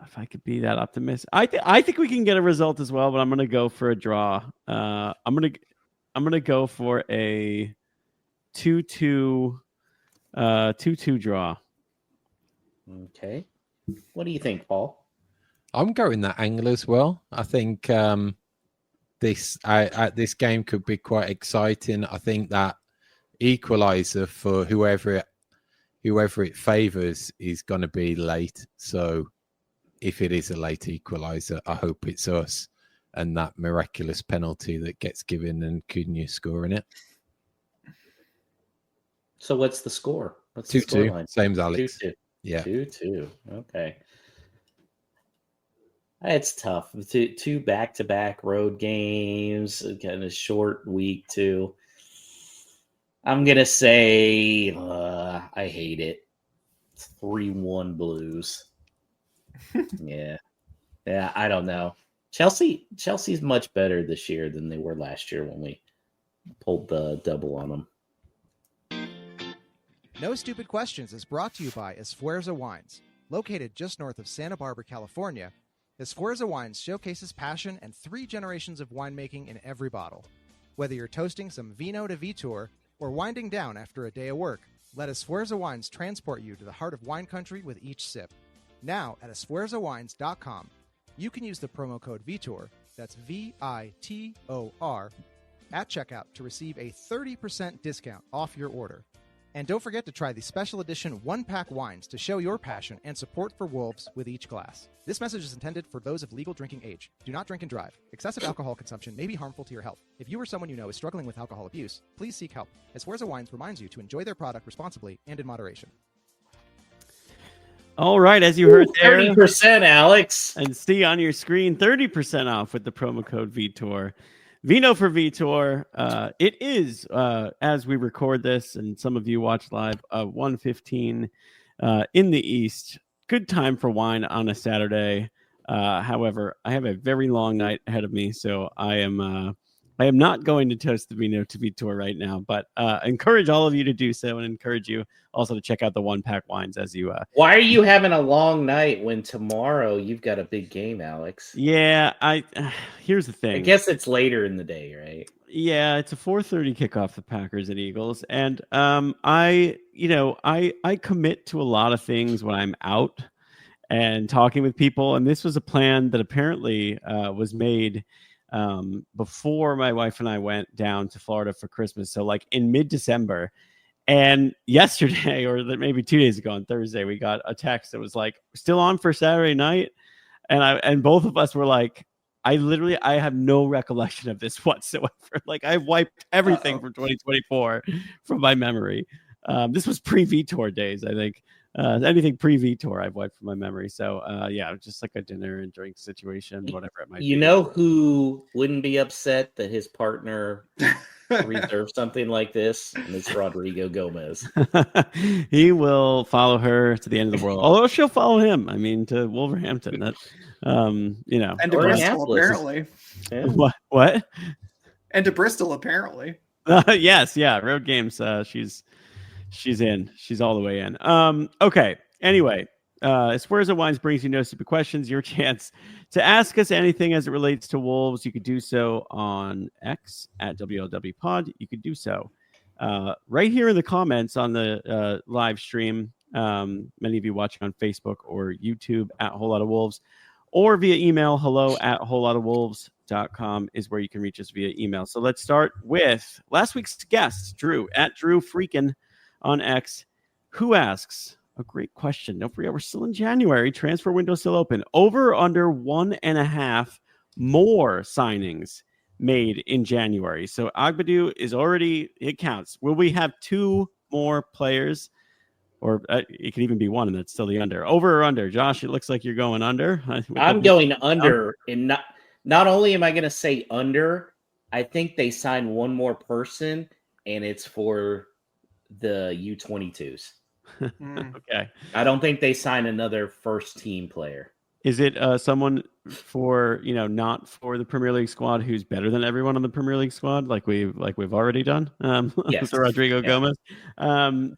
Speaker 3: if I could be that optimistic. I think we can get a result as well, but I'm gonna go for a draw. I'm gonna go for a 2-2 draw.
Speaker 1: Okay. What do you think, Paul?
Speaker 2: I'm going that angle as well. I think this game could be quite exciting. I think that equaliser for whoever it favours is going to be late. So if it is a late equaliser, I hope it's us and that miraculous penalty that gets given and Cunha scoring it.
Speaker 1: So what's the score? What's
Speaker 2: 2-2,
Speaker 1: the scoreline?
Speaker 2: same as Alex.
Speaker 1: 2-2.
Speaker 2: Yeah.
Speaker 1: 2-2. Okay. It's tough. Two back-to-back road games, kind of short week too. I'm going to say I hate it. It's 3-1 Blues. Yeah, I don't know. Chelsea's much better this year than they were last year when we pulled the double on them.
Speaker 5: No Stupid Questions is brought to you by Esfuerzo Wines. Located just north of Santa Barbara, California, Esfuerzo Wines showcases passion and 3 generations of winemaking in every bottle. Whether you're toasting some Vino de Vitor or winding down after a day of work, let Esfuerzo Wines transport you to the heart of wine country with each sip. Now at esfuerzowines.com, you can use the promo code VITOR, that's VITOR, at checkout to receive a 30% discount off your order. And don't forget to try the special edition 1-pack wines to show your passion and support for Wolves with each glass. This message is intended for those of legal drinking age. Do not drink and drive. Excessive alcohol consumption may be harmful to your health. If you or someone you know is struggling with alcohol abuse, please seek help. Esfuerzo Wines reminds you to enjoy their product responsibly and in moderation.
Speaker 3: All right, as you heard there,
Speaker 1: 30%, Alex.
Speaker 3: and see on your screen, 30% off with the promo code VITOR. Vino for Vitor. It is, as we record this, and some of you watch live, 1:15 in the East. Good time for wine on a Saturday. However, I have a very long night ahead of me, so I am not going to toast the Vino to Vitor right now, but encourage all of you to do so, and encourage you also to check out the 1-pack wines as you.
Speaker 1: Why are you having a long night when tomorrow you've got a big game, Alex?
Speaker 3: Yeah, here's the thing.
Speaker 1: I guess it's later in the day, right?
Speaker 3: Yeah, it's a 4:30 kickoff, the Packers and Eagles, and I commit to a lot of things when I'm out and talking with people, and this was a plan that apparently was made before my wife and I went down to Florida for Christmas. So like in mid-December, and yesterday, or maybe 2 days ago on Thursday, we got a text that was like, still on for Saturday night. And both of us were like, I have no recollection of this whatsoever. Like I've wiped everything from 2024 from my memory. This was pre-Vitor days, I think. Anything pre-Vitor I've wiped from my memory. So yeah, just like a dinner and drink situation, whatever it might be.
Speaker 1: You know who wouldn't be upset that his partner reserved something like this? And it's Rodrigo Gomez.
Speaker 3: He will follow her to the end of the world. Although she'll follow him. I mean, to Wolverhampton. That
Speaker 4: and to Bristol, apparently.
Speaker 1: Yeah.
Speaker 3: What?
Speaker 4: And to Bristol, apparently.
Speaker 3: Yes, yeah. Road games. She's in. She's all the way in. Okay. Anyway, Esfuerzo Wines brings you No Stupid Questions. Your chance to ask us anything as it relates to Wolves. You could do so on X at WLW Pod. You could do so right here in the comments on the live stream. Many of you watching on Facebook or YouTube at Whole Lot of Wolves, or via email, hello@wholelotofwolves.com is where you can reach us via email. So let's start with last week's guest, Drew, at Drew Freakin on X, who asks a great question. Don't forget, we're still in January. Transfer window still open. Over or under 1.5 more signings made in January. So Agbadou is already, it counts. Will we have 2 more players? Or it could even be 1, and that's still the under. Over or under? Josh, it looks like you're going under.
Speaker 1: I'm going under, and not only am I going to say under, I think they signed 1 more person, and it's for the U22s.
Speaker 3: Okay.
Speaker 1: I don't think they sign another first team player.
Speaker 3: Is it someone for, not for the Premier League squad who's better than everyone on the Premier League squad, like we've already done?
Speaker 1: Yes.
Speaker 3: So Rodrigo Gomez.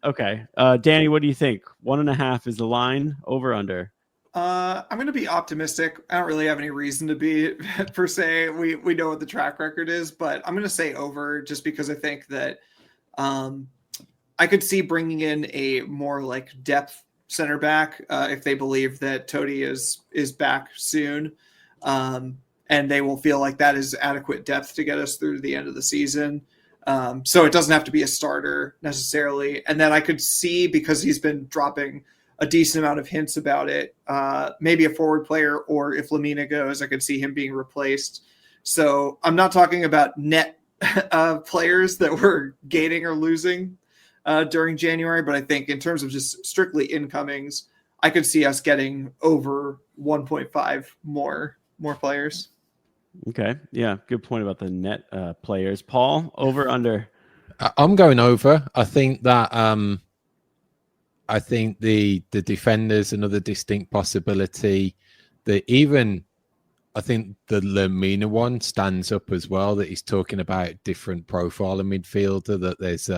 Speaker 3: Okay. Danny, what do you think? 1.5 is the line, over under?
Speaker 4: I'm going to be optimistic. I don't really have any reason to be per se. We know what the track record is, but I'm going to say over just because I think that I could see bringing in a more like depth center back if they believe that Toti is back soon, and they will feel like that is adequate depth to get us through to the end of the season. So it doesn't have to be a starter necessarily. And then I could see, because he's been dropping a decent amount of hints about it, maybe a forward player, or if Lamina goes, I could see him being replaced. So I'm not talking about net players that we're gaining or losing during January, but I think in terms of just strictly incomings, I could see us getting over 1.5 more players.
Speaker 3: Okay. Yeah. Good point about the net players. Paul, over, under?
Speaker 2: I'm going over. I think that I think the defenders, another distinct possibility. I think the Lamina one stands up as well, that he's talking about different profile of midfielder, that there's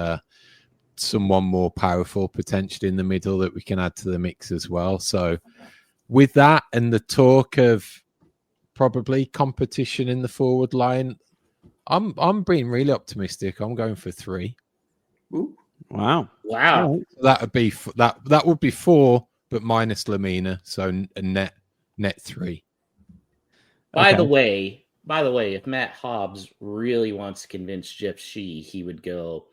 Speaker 2: someone more powerful potentially in the middle that we can add to the mix as well. So with that and the talk of probably competition in the forward line, I'm being really optimistic. I'm going for 3.
Speaker 4: Ooh.
Speaker 3: Wow.
Speaker 1: Wow.
Speaker 2: That would be that would be 4, but minus Lamina, so a net 3.
Speaker 1: By the way, if Matt Hobbs really wants to convince Jeff Shee, he would go,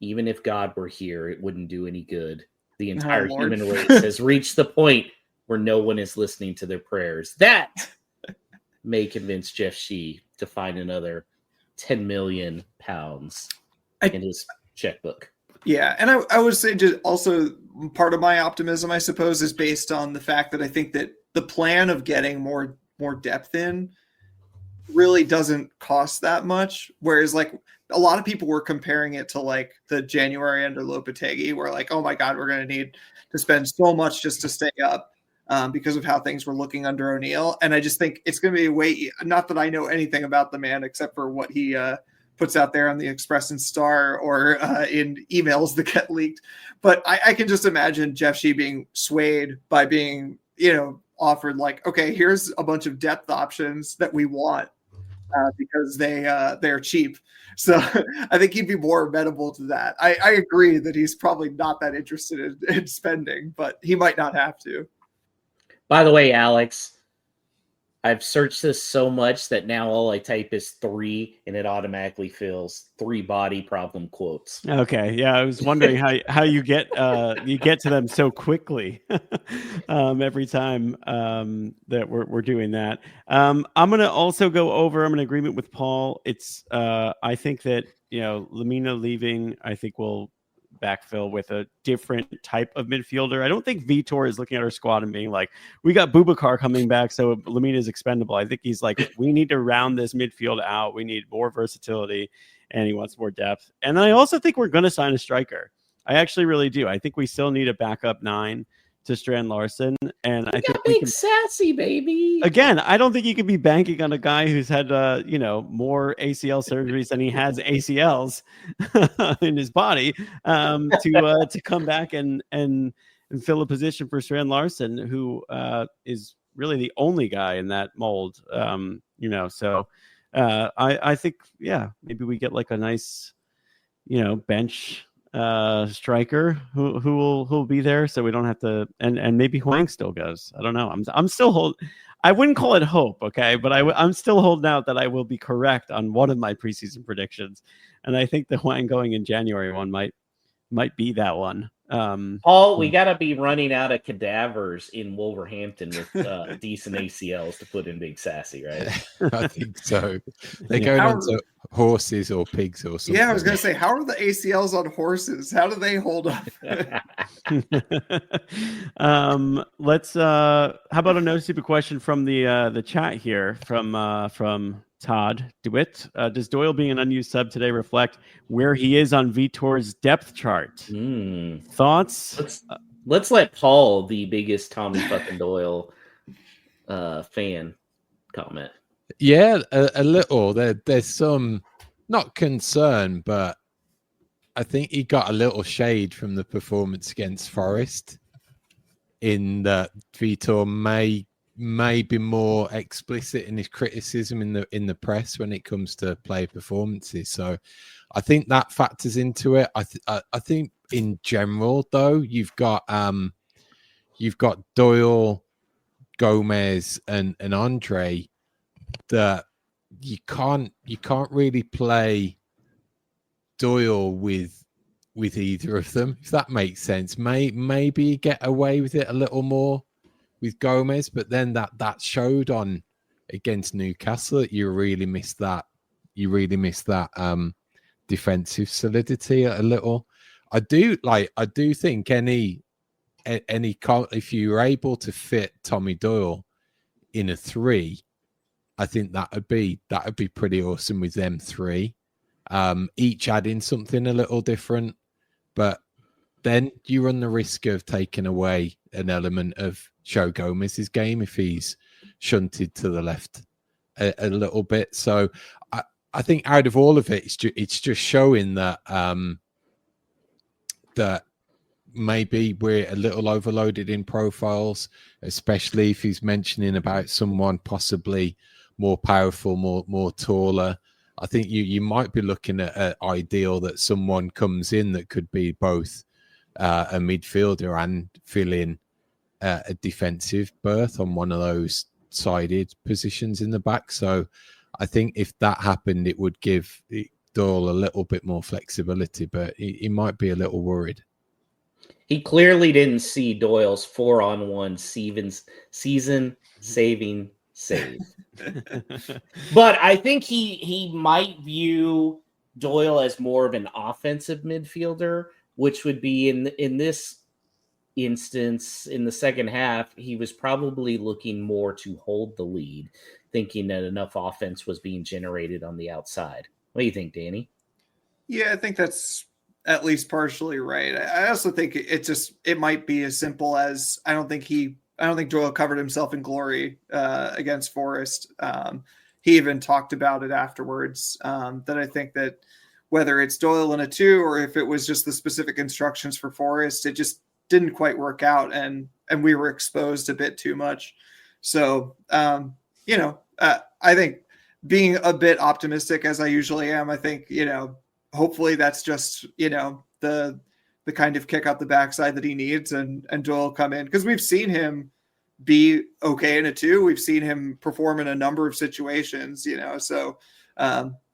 Speaker 1: even if God were here, it wouldn't do any good. The entire human race has reached the point where no one is listening to their prayers. That may convince Jeff Shee to find another 10 million pounds in his checkbook.
Speaker 4: Yeah, and I would say just also part of my optimism, I suppose, is based on the fact that I think that the plan of getting more depth in really doesn't cost that much. Whereas like a lot of people were comparing it to like the January under Lopetegui, where like, oh my God, we're going to need to spend so much just to stay up because of how things were looking under O'Neill. And I just think it's going to be not that I know anything about the man except for what he puts out there on the Express and Star or in emails that get leaked. But I can just imagine Jeff Shee being swayed by being, offered like, okay, here's a bunch of depth options that we want because they're cheap. So I think he'd be more amenable to that. I agree that he's probably not that interested in spending, but he might not have to.
Speaker 1: By the way, Alex, I've searched this so much that now all I type is 3 and it automatically fills 3 body problem quotes.
Speaker 3: Okay. Yeah. I was wondering how you get to them so quickly every time that we're doing that. I'm going to also go over. I'm in agreement with Paul. It's I think that, Lamina leaving, I think will backfill with a different type of midfielder. I don't think Vitor is looking at our squad and being like, we got Boubacar coming back, so Lamina is expendable. I think he's like, we need to round this midfield out. We need more versatility, and he wants more depth. And I also think we're going to sign a striker. I actually really do. I think we still need a backup 9 to Strand Larson, and I think
Speaker 1: big sassy, baby.
Speaker 3: Again, I don't think you could be banking on a guy who's had more ACL surgeries than he has ACLs in his body to come back and fill a position for Strand Larson, who is really the only guy in that mold. So I think maybe we get like a nice bench striker who'll be there, so we don't have to, and maybe Huang still goes. I don't know. I'm still I wouldn't call it hope, okay, but I'm still holding out that I will be correct on one of my preseason predictions, and I think the Huang going in January one might might be that one.
Speaker 1: Paul, we got to be running out of cadavers in Wolverhampton with decent ACLs to put in Big Sassy, right?
Speaker 2: I think so. They're going on to horses or pigs or something.
Speaker 4: Yeah, I was going to say, how are the ACLs on horses? How do they hold up?
Speaker 3: Let's how about a no stupid question from the chat here from Todd DeWitt. Does Doyle being an unused sub today reflect where he is on Vitor's depth chart? Thoughts?
Speaker 1: Let's let Paul, the biggest Tommy fucking Doyle fan, comment.
Speaker 2: Yeah, a little. There's some, not concern, but I think he got a little shade from the performance against Forest in that Vitor may be more explicit in his criticism in the press when it comes to player performances. So I think that factors into it. I think in general though, you've got Doyle, Gomez, and Andre that you can't really play Doyle with either of them, if that makes sense. Maybe you get away with it a little more with Gomez, but then that showed on against Newcastle that you really missed that defensive solidity a little. I do think if you were able to fit Tommy Doyle in a 3, I think that would be pretty awesome with them 3. Each adding something a little different, but then you run the risk of taking away an element of Joe Gomez's game if he's shunted to the left a little bit. So I think out of all of it, it's just showing that that maybe we're a little overloaded in profiles, especially if he's mentioning about someone possibly more powerful, more taller. I think you might be looking at an ideal that someone comes in that could be both a midfielder and fill in a defensive berth on one of those sided positions in the back. So I think if that happened, it would give Doyle a little bit more flexibility, but he might be a little worried.
Speaker 1: He clearly didn't see Doyle's 4-on-1 season-saving save. But I think he might view Doyle as more of an offensive midfielder, which would be in this instance, in the second half, he was probably looking more to hold the lead, thinking that enough offense was being generated on the outside. What do you think, Danny?
Speaker 4: Yeah, I think that's at least partially right. I also think it might be as simple as I don't think Doyle covered himself in glory against Forest. He even talked about it afterwards, that I think that whether it's Doyle in a 2 or if it was just the specific instructions for Forest, it just didn't quite work out, and we were exposed a bit too much. So, I think being a bit optimistic as I usually am, I think, hopefully that's just, the kind of kick out the backside that he needs and Doyle come in, because we've seen him be okay in a 2. We've seen him perform in a number of situations, so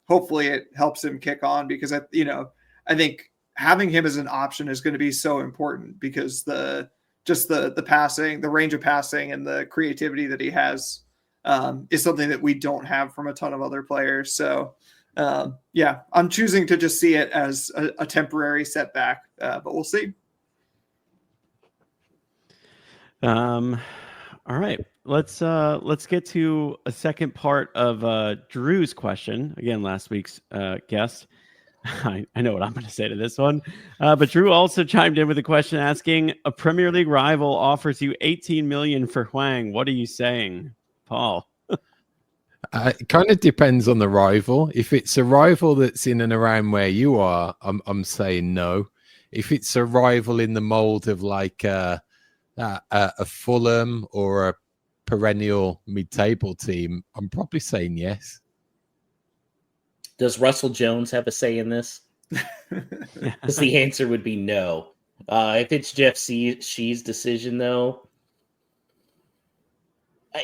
Speaker 4: hopefully it helps him kick on, because I think having him as an option is going to be so important, because the passing, the range of passing and the creativity that he has is something that we don't have from a ton of other players. So I'm choosing to just see it as a temporary setback, but we'll see.
Speaker 3: All right, let's get to a second part of Drew's question. Again, last week's guest. I know what I'm going to say to this one, but Drew also chimed in with a question asking: a Premier League rival offers you 18 million for Hwang. What are you saying, Paul?
Speaker 2: It kind of depends on the rival. If it's a rival that's in and around where you are, I'm saying no. If it's a rival in the mold of like a Fulham or a perennial mid-table team, I'm probably saying yes.
Speaker 1: Does Russell Jones have a say in this? Because the answer would be no. If it's Jeff Shee's decision, though,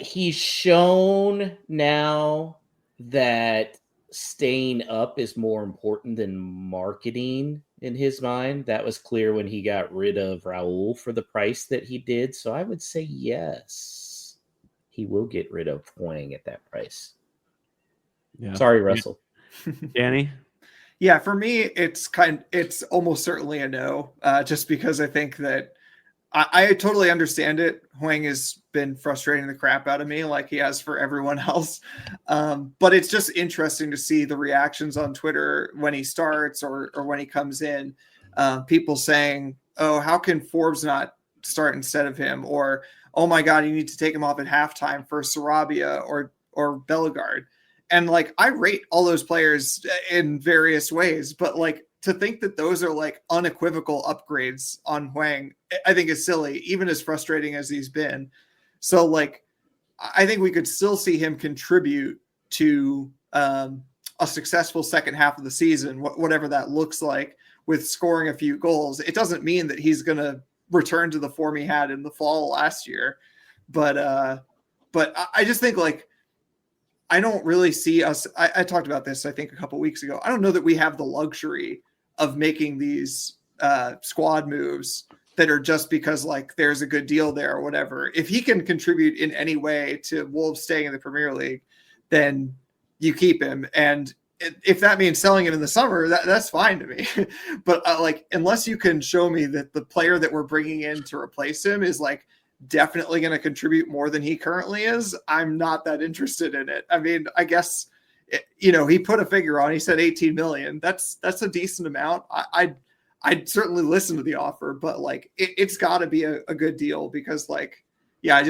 Speaker 1: he's shown now that staying up is more important than marketing in his mind. That was clear when he got rid of Raul for the price that he did. So I would say yes, he will get rid of Hwang at that price.
Speaker 3: Yeah.
Speaker 1: Sorry, Russell.
Speaker 3: Danny?
Speaker 4: Yeah, for me, it's almost certainly a no, just because I think that I totally understand it. Hwang has been frustrating the crap out of me like he has for everyone else. But it's just interesting to see the reactions on Twitter when he starts or when he comes in. People saying, oh, how can Forbes not start instead of him? Or, oh my God, you need to take him off at halftime for Sarabia or Bellegarde. And like, I rate all those players in various ways, but like to think that those are like unequivocal upgrades on Hwang, I think is silly, even as frustrating as he's been. So like, I think we could still see him contribute to a successful second half of the season, whatever that looks like, with scoring a few goals. It doesn't mean that he's going to return to the form he had in the fall last year. But I just think like, I don't really see us. I talked about this, I think, a couple of weeks ago. I don't know that we have the luxury of making these squad moves that are just because like there's a good deal there or whatever. If he can contribute in any way to Wolves staying in the Premier League, then you keep him. And if that means selling him in the summer, that's fine to me. But like, unless you can show me that the player that we're bringing in to replace him is like definitely going to contribute more than he currently is, I'm not that interested in it. I mean, I guess, he put a figure on, he said 18 million. That's a decent amount. I'd certainly listen to the offer, but like, it's gotta be a good deal because like, yeah,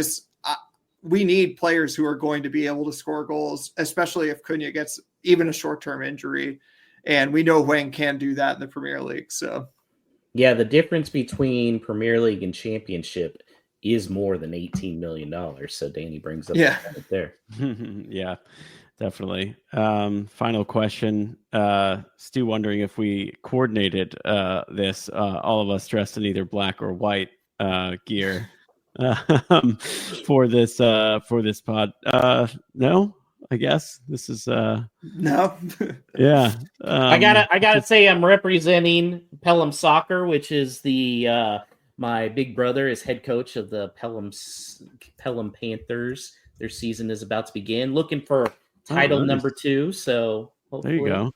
Speaker 4: we need players who are going to be able to score goals, especially if Cunha gets even a short-term injury. And we know Hwang can do that in the Premier League. So
Speaker 1: yeah, the difference between Premier League and Championship is more than $18 million. So Danny brings up the point there.
Speaker 3: Yeah, definitely. Final question. Stu wondering if we coordinated this, all of us dressed in either black or white gear for this pod. No, I guess this is
Speaker 4: no.
Speaker 3: Yeah.
Speaker 1: I gotta say I'm representing Pelham Soccer, which is the my big brother is head coach of the Pelham Panthers. Their season is about to begin. Looking for title number 2. So hopefully.
Speaker 3: There you go.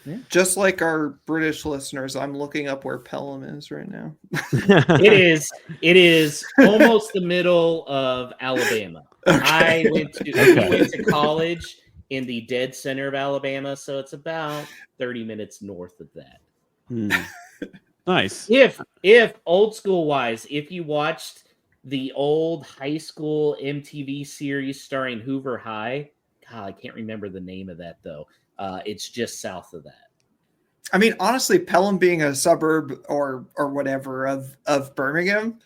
Speaker 1: Yeah.
Speaker 4: Just like our British listeners, I'm looking up where Pelham is right now.
Speaker 1: It is almost the middle of Alabama. Okay. I went to college in the dead center of Alabama, so it's about 30 minutes north of that.
Speaker 3: Nice.
Speaker 1: If old school wise, if you watched the old high school MTV series starring Hoover High, God, I can't remember the name of that though. It's just south of that.
Speaker 4: I mean, honestly, Pelham being a suburb or whatever of Birmingham,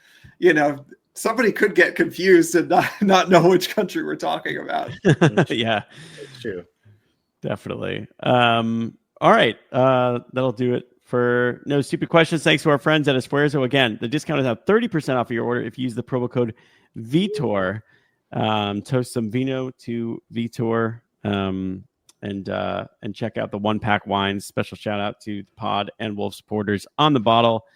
Speaker 4: somebody could get confused and not know which country we're talking about.
Speaker 3: Yeah,
Speaker 1: it's true.
Speaker 3: Definitely. All right. That'll do it for No Stupid Questions. Thanks to our friends at Esfuerzo. Again, the discount is now 30% off of your order if you use the promo code Vitor. Toast some vino to Vitor. And check out the 1-pack wines. Special shout out to the pod and Wolf supporters on the bottle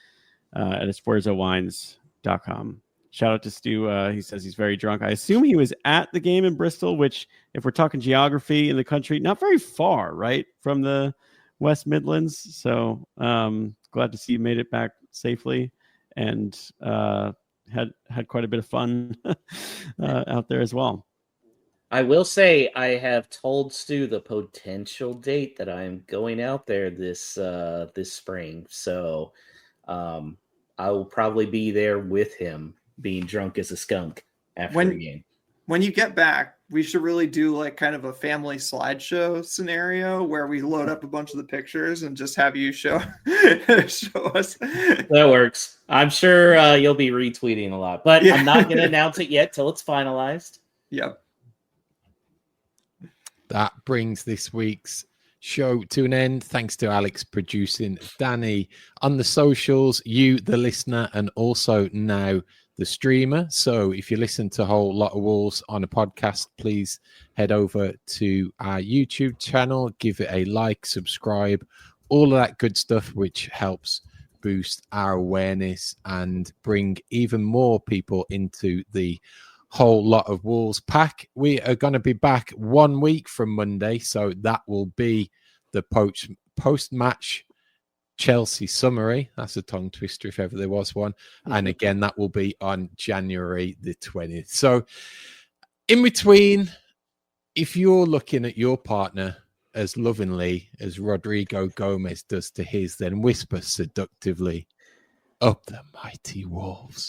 Speaker 3: at esfuerzowines.com. Shout out to Stu. He says he's very drunk. I assume he was at the game in Bristol, which, if we're talking geography in the country, not very far, right, from the West Midlands. So glad to see you made it back safely and had quite a bit of fun out there as well.
Speaker 1: I will say I have told Stu the potential date that I'm going out there this spring. So I will probably be there with him being drunk as a skunk after the game.
Speaker 4: When you get back, we should really do like kind of a family slideshow scenario where we load up a bunch of the pictures and just have you show us.
Speaker 1: That works. I'm sure you'll be retweeting a lot, but I'm not going to announce it yet till it's finalized.
Speaker 4: Yep.
Speaker 2: That brings this week's show to an end. Thanks to Alex producing, Danny on the socials, you, the listener, and also now the streamer. So if you listen to a whole lot of Wolves on a podcast, please head over to our YouTube channel, give it a like, subscribe, all of that good stuff, which helps boost our awareness and bring even more people into the whole lot of Wolves pack. We are going to be back 1 week from Monday, so that will be the post-match Chelsea summary. That's a tongue twister if ever there was one. And again, that will be on January the 20th. So in between, if you're looking at your partner as lovingly as Rodrigo Gomez does to his, then whisper seductively, up the mighty Wolves.